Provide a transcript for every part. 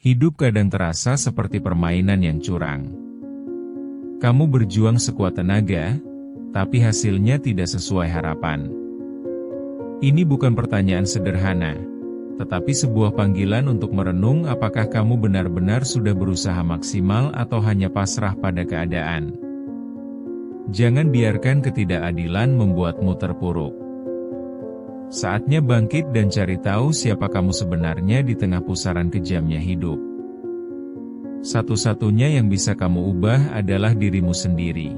Hidup kadang terasa seperti permainan yang curang. Kamu berjuang sekuat tenaga, tapi hasilnya tidak sesuai harapan. Ini bukan pertanyaan sederhana, tetapi sebuah panggilan untuk merenung apakah kamu benar-benar sudah berusaha maksimal atau hanya pasrah pada keadaan. Jangan biarkan ketidakadilan membuatmu terpuruk. Saatnya bangkit dan cari tahu siapa kamu sebenarnya di tengah pusaran kejamnya hidup. Satu-satunya yang bisa kamu ubah adalah dirimu sendiri.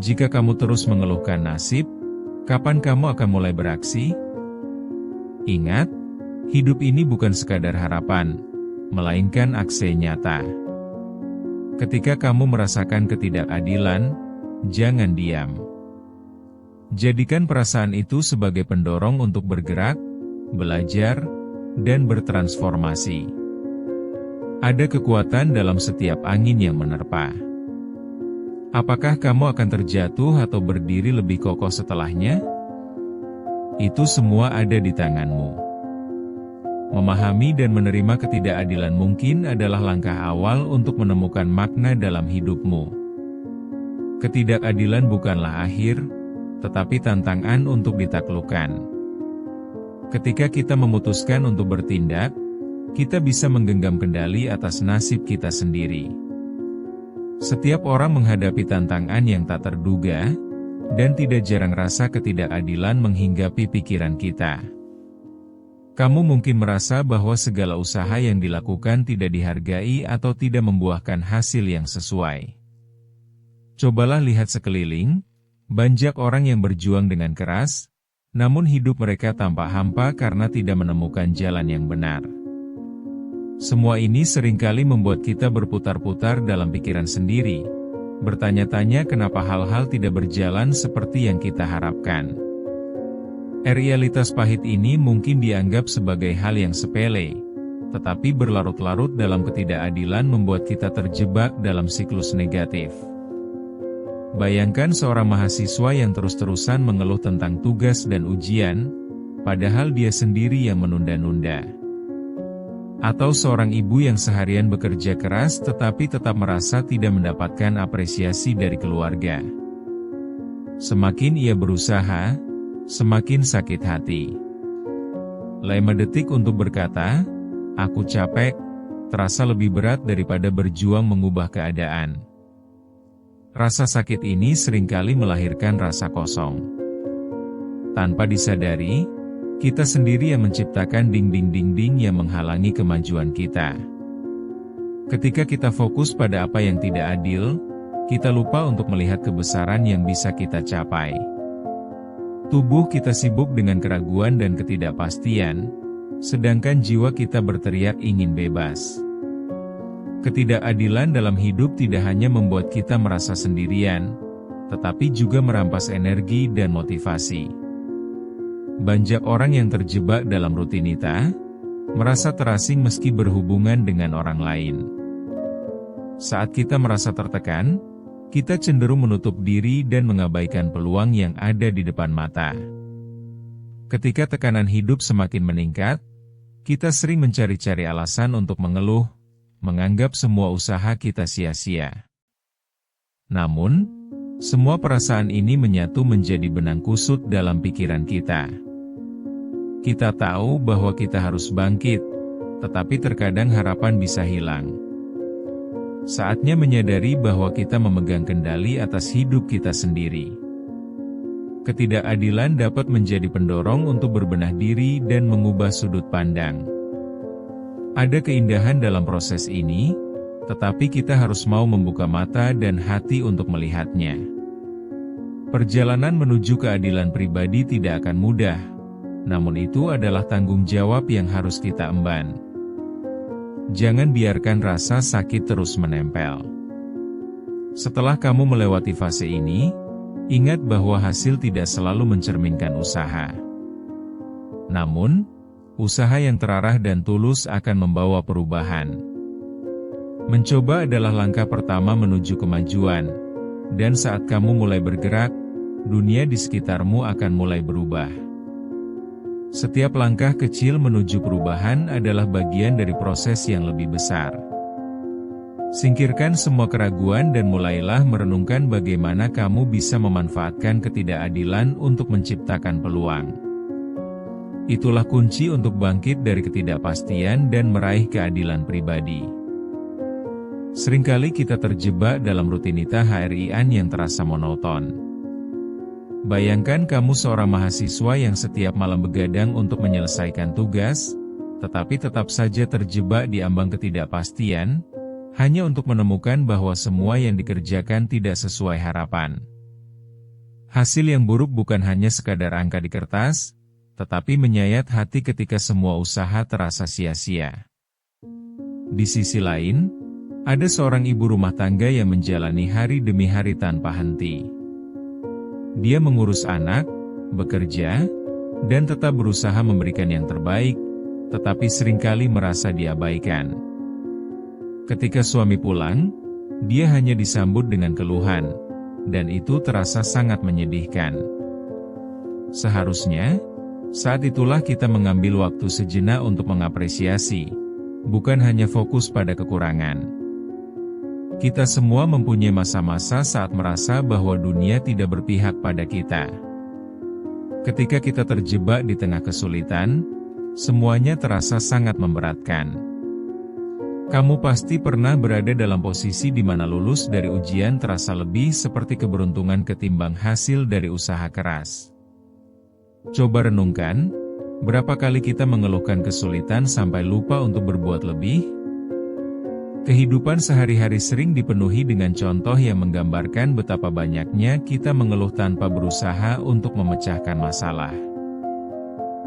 Jika kamu terus mengeluhkan nasib, kapan kamu akan mulai beraksi? Ingat, hidup ini bukan sekadar harapan, melainkan aksi nyata. Ketika kamu merasakan ketidakadilan, jangan diam. Jadikan perasaan itu sebagai pendorong untuk bergerak, belajar, dan bertransformasi. Ada kekuatan dalam setiap angin yang menerpa. Apakah kamu akan terjatuh atau berdiri lebih kokoh setelahnya? Itu semua ada di tanganmu. Memahami dan menerima ketidakadilan mungkin adalah langkah awal untuk menemukan makna dalam hidupmu. Ketidakadilan bukanlah akhir, tetapi tantangan untuk ditaklukkan. Ketika kita memutuskan untuk bertindak, kita bisa menggenggam kendali atas nasib kita sendiri. Setiap orang menghadapi tantangan yang tak terduga, dan tidak jarang rasa ketidakadilan menghinggapi pikiran kita. Kamu mungkin merasa bahwa segala usaha yang dilakukan tidak dihargai atau tidak membuahkan hasil yang sesuai. Cobalah lihat sekeliling. Banyak orang yang berjuang dengan keras, namun hidup mereka tampak hampa karena tidak menemukan jalan yang benar. Semua ini seringkali membuat kita berputar-putar dalam pikiran sendiri, bertanya-tanya kenapa hal-hal tidak berjalan seperti yang kita harapkan. Realitas pahit ini mungkin dianggap sebagai hal yang sepele, tetapi berlarut-larut dalam ketidakadilan membuat kita terjebak dalam siklus negatif. Bayangkan seorang mahasiswa yang terus-terusan mengeluh tentang tugas dan ujian, padahal dia sendiri yang menunda-nunda. Atau seorang ibu yang seharian bekerja keras tetapi tetap merasa tidak mendapatkan apresiasi dari keluarga. Semakin ia berusaha, semakin sakit hati. 5 detik untuk berkata, "Aku capek," terasa lebih berat daripada berjuang mengubah keadaan. Rasa sakit ini seringkali melahirkan rasa kosong. Tanpa disadari, kita sendiri yang menciptakan dinding-dinding yang menghalangi kemajuan kita. Ketika kita fokus pada apa yang tidak adil, kita lupa untuk melihat kebesaran yang bisa kita capai. Tubuh kita sibuk dengan keraguan dan ketidakpastian, sedangkan jiwa kita berteriak ingin bebas. Ketidakadilan dalam hidup tidak hanya membuat kita merasa sendirian, tetapi juga merampas energi dan motivasi. Banyak orang yang terjebak dalam rutinitas, merasa terasing meski berhubungan dengan orang lain. Saat kita merasa tertekan, kita cenderung menutup diri dan mengabaikan peluang yang ada di depan mata. Ketika tekanan hidup semakin meningkat, kita sering mencari-cari alasan untuk mengeluh, menganggap semua usaha kita sia-sia. Namun, semua perasaan ini menyatu menjadi benang kusut dalam pikiran kita. Kita tahu bahwa kita harus bangkit, tetapi terkadang harapan bisa hilang. Saatnya menyadari bahwa kita memegang kendali atas hidup kita sendiri. Ketidakadilan dapat menjadi pendorong untuk berbenah diri dan mengubah sudut pandang. Ada keindahan dalam proses ini, tetapi kita harus mau membuka mata dan hati untuk melihatnya. Perjalanan menuju keadilan pribadi tidak akan mudah, namun itu adalah tanggung jawab yang harus kita emban. Jangan biarkan rasa sakit terus menempel. Setelah kamu melewati fase ini, ingat bahwa hasil tidak selalu mencerminkan usaha. Namun, usaha yang terarah dan tulus akan membawa perubahan. Mencoba adalah langkah pertama menuju kemajuan, dan saat kamu mulai bergerak, dunia di sekitarmu akan mulai berubah. Setiap langkah kecil menuju perubahan adalah bagian dari proses yang lebih besar. Singkirkan semua keraguan dan mulailah merenungkan bagaimana kamu bisa memanfaatkan ketidakadilan untuk menciptakan peluang. Itulah kunci untuk bangkit dari ketidakpastian dan meraih keadilan pribadi. Seringkali kita terjebak dalam rutinitas harian yang terasa monoton. Bayangkan kamu seorang mahasiswa yang setiap malam begadang untuk menyelesaikan tugas, tetapi tetap saja terjebak di ambang ketidakpastian, hanya untuk menemukan bahwa semua yang dikerjakan tidak sesuai harapan. Hasil yang buruk bukan hanya sekadar angka di kertas, tetapi menyayat hati ketika semua usaha terasa sia-sia. Di sisi lain, ada seorang ibu rumah tangga yang menjalani hari demi hari tanpa henti. Dia mengurus anak, bekerja, dan tetap berusaha memberikan yang terbaik, tetapi seringkali merasa diabaikan. Ketika suami pulang, dia hanya disambut dengan keluhan, dan itu terasa sangat menyedihkan. Seharusnya, saat itulah kita mengambil waktu sejenak untuk mengapresiasi, bukan hanya fokus pada kekurangan. Kita semua mempunyai masa-masa saat merasa bahwa dunia tidak berpihak pada kita. Ketika kita terjebak di tengah kesulitan, semuanya terasa sangat memberatkan. Kamu pasti pernah berada dalam posisi di mana lulus dari ujian terasa lebih seperti keberuntungan ketimbang hasil dari usaha keras. Coba renungkan, berapa kali kita mengeluhkan kesulitan sampai lupa untuk berbuat lebih? Kehidupan sehari-hari sering dipenuhi dengan contoh yang menggambarkan betapa banyaknya kita mengeluh tanpa berusaha untuk memecahkan masalah.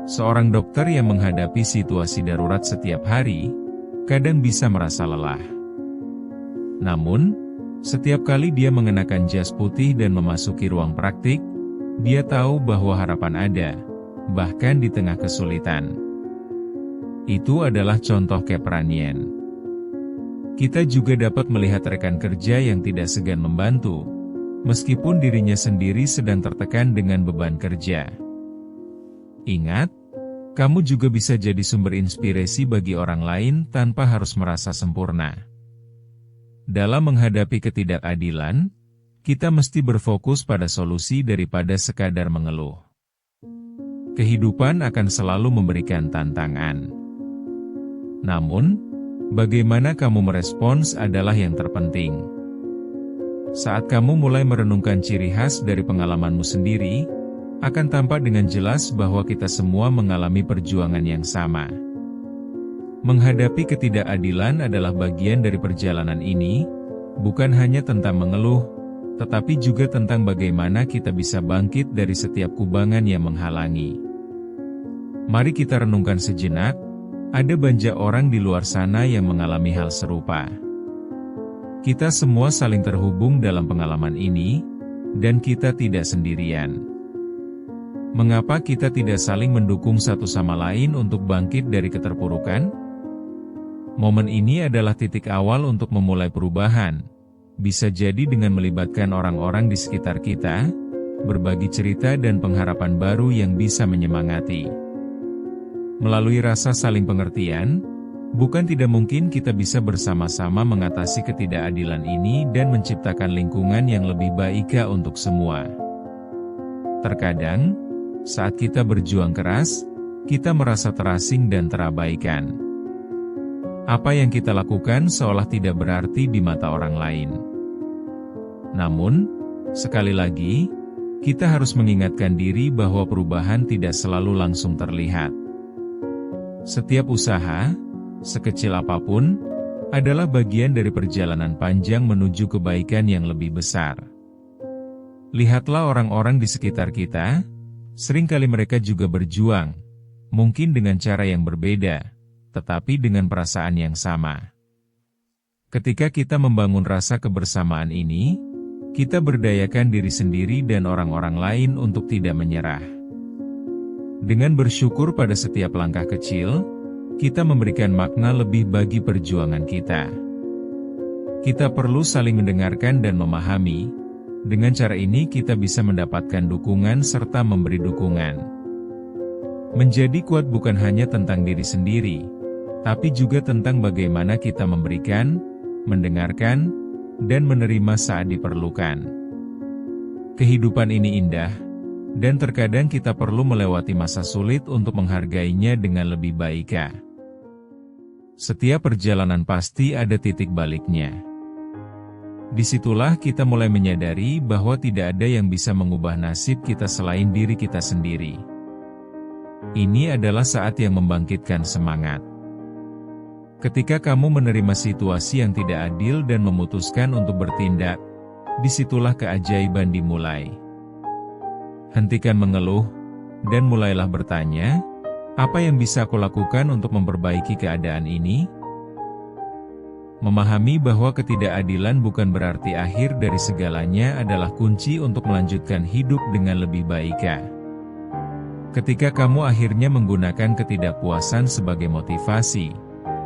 Seorang dokter yang menghadapi situasi darurat setiap hari, kadang bisa merasa lelah. Namun, setiap kali dia mengenakan jas putih dan memasuki ruang praktik, dia tahu bahwa harapan ada, bahkan di tengah kesulitan. Itu adalah contoh keberanian. Kita juga dapat melihat rekan kerja yang tidak segan membantu, meskipun dirinya sendiri sedang tertekan dengan beban kerja. Ingat, kamu juga bisa jadi sumber inspirasi bagi orang lain tanpa harus merasa sempurna. Dalam menghadapi ketidakadilan, kita mesti berfokus pada solusi daripada sekadar mengeluh. Kehidupan akan selalu memberikan tantangan. Namun, bagaimana kamu merespons adalah yang terpenting. Saat kamu mulai merenungkan ciri khas dari pengalamanmu sendiri, akan tampak dengan jelas bahwa kita semua mengalami perjuangan yang sama. Menghadapi ketidakadilan adalah bagian dari perjalanan ini, bukan hanya tentang mengeluh, tetapi juga tentang bagaimana kita bisa bangkit dari setiap kubangan yang menghalangi. Mari kita renungkan sejenak, ada banyak orang di luar sana yang mengalami hal serupa. Kita semua saling terhubung dalam pengalaman ini, dan kita tidak sendirian. Mengapa kita tidak saling mendukung satu sama lain untuk bangkit dari keterpurukan? Momen ini adalah titik awal untuk memulai perubahan. Bisa jadi dengan melibatkan orang-orang di sekitar kita, berbagi cerita dan pengharapan baru yang bisa menyemangati. Melalui rasa saling pengertian, bukan tidak mungkin kita bisa bersama-sama mengatasi ketidakadilan ini dan menciptakan lingkungan yang lebih baik untuk semua. Terkadang, saat kita berjuang keras, kita merasa terasing dan terabaikan. Apa yang kita lakukan seolah tidak berarti di mata orang lain. Namun, sekali lagi, kita harus mengingatkan diri bahwa perubahan tidak selalu langsung terlihat. Setiap usaha, sekecil apapun, adalah bagian dari perjalanan panjang menuju kebaikan yang lebih besar. Lihatlah orang-orang di sekitar kita. Seringkali mereka juga berjuang, mungkin dengan cara yang berbeda, tetapi dengan perasaan yang sama. Ketika kita membangun rasa kebersamaan ini, kita berdayakan diri sendiri dan orang-orang lain untuk tidak menyerah. Dengan bersyukur pada setiap langkah kecil, kita memberikan makna lebih bagi perjuangan kita. Kita perlu saling mendengarkan dan memahami. Dengan cara ini kita bisa mendapatkan dukungan serta memberi dukungan. Menjadi kuat bukan hanya tentang diri sendiri, tapi juga tentang bagaimana kita memberikan, mendengarkan, dan menerima saat diperlukan. Kehidupan ini indah, dan terkadang kita perlu melewati masa sulit untuk menghargainya dengan lebih baik. Setiap perjalanan pasti ada titik baliknya. Disitulah kita mulai menyadari bahwa tidak ada yang bisa mengubah nasib kita selain diri kita sendiri. Ini adalah saat yang membangkitkan semangat. Ketika kamu menerima situasi yang tidak adil dan memutuskan untuk bertindak, disitulah keajaiban dimulai. Hentikan mengeluh, dan mulailah bertanya, apa yang bisa aku lakukan untuk memperbaiki keadaan ini? Memahami bahwa ketidakadilan bukan berarti akhir dari segalanya adalah kunci untuk melanjutkan hidup dengan lebih baik. Ketika kamu akhirnya menggunakan ketidakpuasan sebagai motivasi,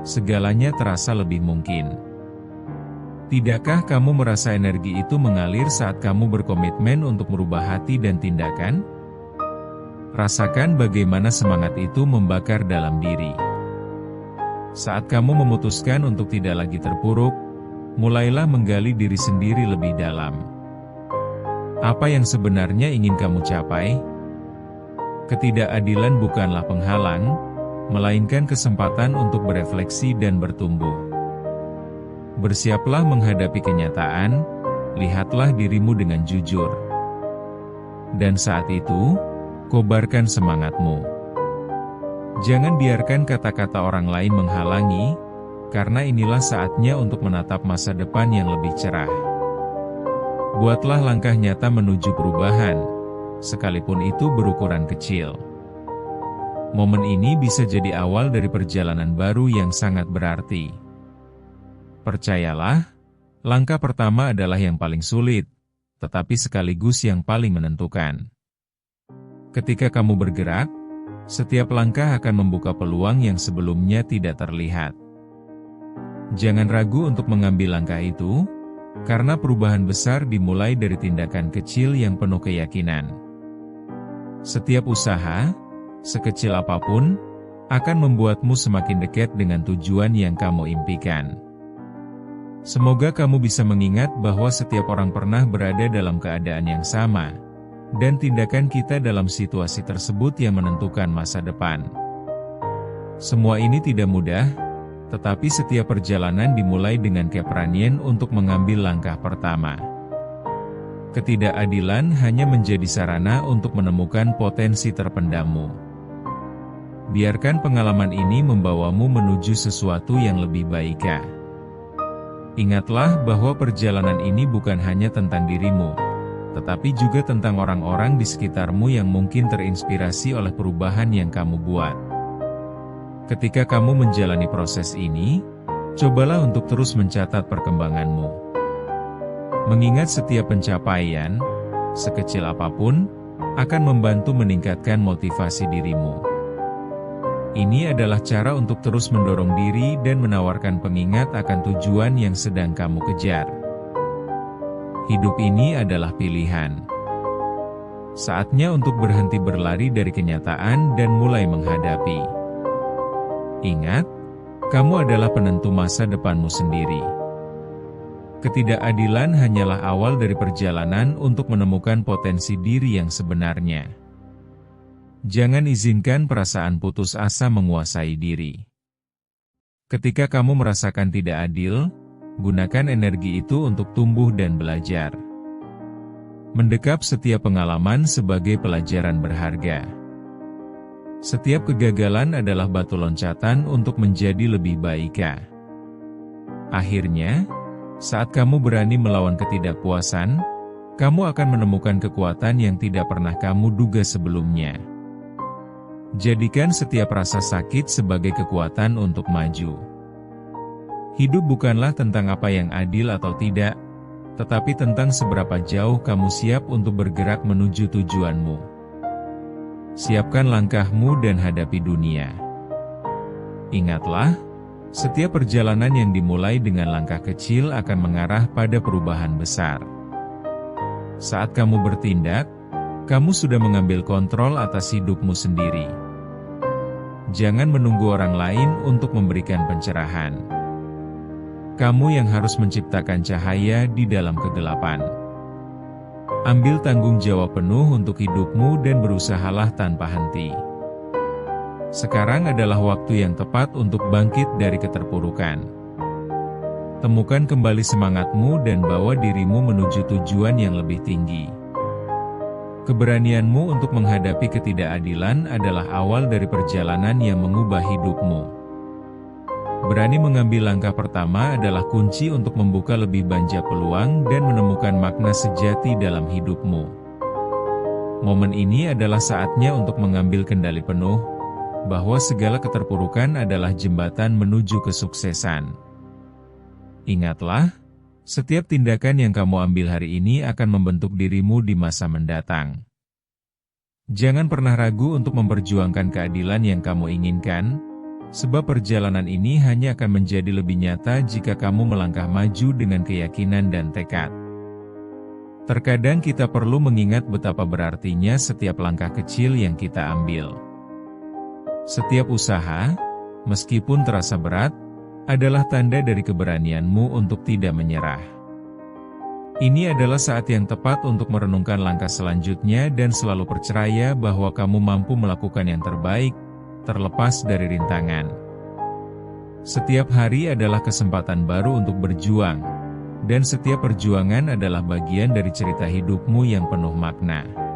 segalanya terasa lebih mungkin. Tidakkah kamu merasa energi itu mengalir saat kamu berkomitmen untuk merubah hati dan tindakan? Rasakan bagaimana semangat itu membakar dalam diri. Saat kamu memutuskan untuk tidak lagi terpuruk, mulailah menggali diri sendiri lebih dalam. Apa yang sebenarnya ingin kamu capai? Ketidakadilan bukanlah penghalang, melainkan kesempatan untuk berefleksi dan bertumbuh. Bersiaplah menghadapi kenyataan, lihatlah dirimu dengan jujur. Dan saat itu, kobarkan semangatmu. Jangan biarkan kata-kata orang lain menghalangi, karena inilah saatnya untuk menatap masa depan yang lebih cerah. Buatlah langkah nyata menuju perubahan, sekalipun itu berukuran kecil. Momen ini bisa jadi awal dari perjalanan baru yang sangat berarti. Percayalah, langkah pertama adalah yang paling sulit, tetapi sekaligus yang paling menentukan. Ketika kamu bergerak, setiap langkah akan membuka peluang yang sebelumnya tidak terlihat. Jangan ragu untuk mengambil langkah itu, karena perubahan besar dimulai dari tindakan kecil yang penuh keyakinan. Setiap usaha, sekecil apapun, akan membuatmu semakin dekat dengan tujuan yang kamu impikan. Semoga kamu bisa mengingat bahwa setiap orang pernah berada dalam keadaan yang sama, dan tindakan kita dalam situasi tersebut yang menentukan masa depan. Semua ini tidak mudah, tetapi setiap perjalanan dimulai dengan keberanian untuk mengambil langkah pertama. Ketidakadilan hanya menjadi sarana untuk menemukan potensi terpendammu. Biarkan pengalaman ini membawamu menuju sesuatu yang lebih baik. Ingatlah bahwa perjalanan ini bukan hanya tentang dirimu, tetapi juga tentang orang-orang di sekitarmu yang mungkin terinspirasi oleh perubahan yang kamu buat. Ketika kamu menjalani proses ini, cobalah untuk terus mencatat perkembanganmu. Mengingat setiap pencapaian, sekecil apapun, akan membantu meningkatkan motivasi dirimu. Ini adalah cara untuk terus mendorong diri dan menawarkan pengingat akan tujuan yang sedang kamu kejar. Hidup ini adalah pilihan. Saatnya untuk berhenti berlari dari kenyataan dan mulai menghadapi. Ingat, kamu adalah penentu masa depanmu sendiri. Ketidakadilan hanyalah awal dari perjalanan untuk menemukan potensi diri yang sebenarnya. Jangan izinkan perasaan putus asa menguasai diri. Ketika kamu merasakan tidak adil, gunakan energi itu untuk tumbuh dan belajar. Mendekap setiap pengalaman sebagai pelajaran berharga. Setiap kegagalan adalah batu loncatan untuk menjadi lebih baik. Akhirnya, saat kamu berani melawan ketidakpuasan, kamu akan menemukan kekuatan yang tidak pernah kamu duga sebelumnya. Jadikan setiap rasa sakit sebagai kekuatan untuk maju. Hidup bukanlah tentang apa yang adil atau tidak, tetapi tentang seberapa jauh kamu siap untuk bergerak menuju tujuanmu. Siapkan langkahmu dan hadapi dunia. Ingatlah, setiap perjalanan yang dimulai dengan langkah kecil akan mengarah pada perubahan besar. Saat kamu bertindak, kamu sudah mengambil kontrol atas hidupmu sendiri. Jangan menunggu orang lain untuk memberikan pencerahan. Kamu yang harus menciptakan cahaya di dalam kegelapan. Ambil tanggung jawab penuh untuk hidupmu dan berusahalah tanpa henti. Sekarang adalah waktu yang tepat untuk bangkit dari keterpurukan. Temukan kembali semangatmu dan bawa dirimu menuju tujuan yang lebih tinggi. Keberanianmu untuk menghadapi ketidakadilan adalah awal dari perjalanan yang mengubah hidupmu. Berani mengambil langkah pertama adalah kunci untuk membuka lebih banyak peluang dan menemukan makna sejati dalam hidupmu. Momen ini adalah saatnya untuk mengambil kendali penuh, bahwa segala keterpurukan adalah jembatan menuju kesuksesan. Ingatlah, setiap tindakan yang kamu ambil hari ini akan membentuk dirimu di masa mendatang. Jangan pernah ragu untuk memperjuangkan keadilan yang kamu inginkan, sebab perjalanan ini hanya akan menjadi lebih nyata jika kamu melangkah maju dengan keyakinan dan tekad. Terkadang kita perlu mengingat betapa berartinya setiap langkah kecil yang kita ambil. Setiap usaha, meskipun terasa berat, adalah tanda dari keberanianmu untuk tidak menyerah. Ini adalah saat yang tepat untuk merenungkan langkah selanjutnya dan selalu percaya bahwa kamu mampu melakukan yang terbaik, terlepas dari rintangan. Setiap hari adalah kesempatan baru untuk berjuang, dan setiap perjuangan adalah bagian dari cerita hidupmu yang penuh makna.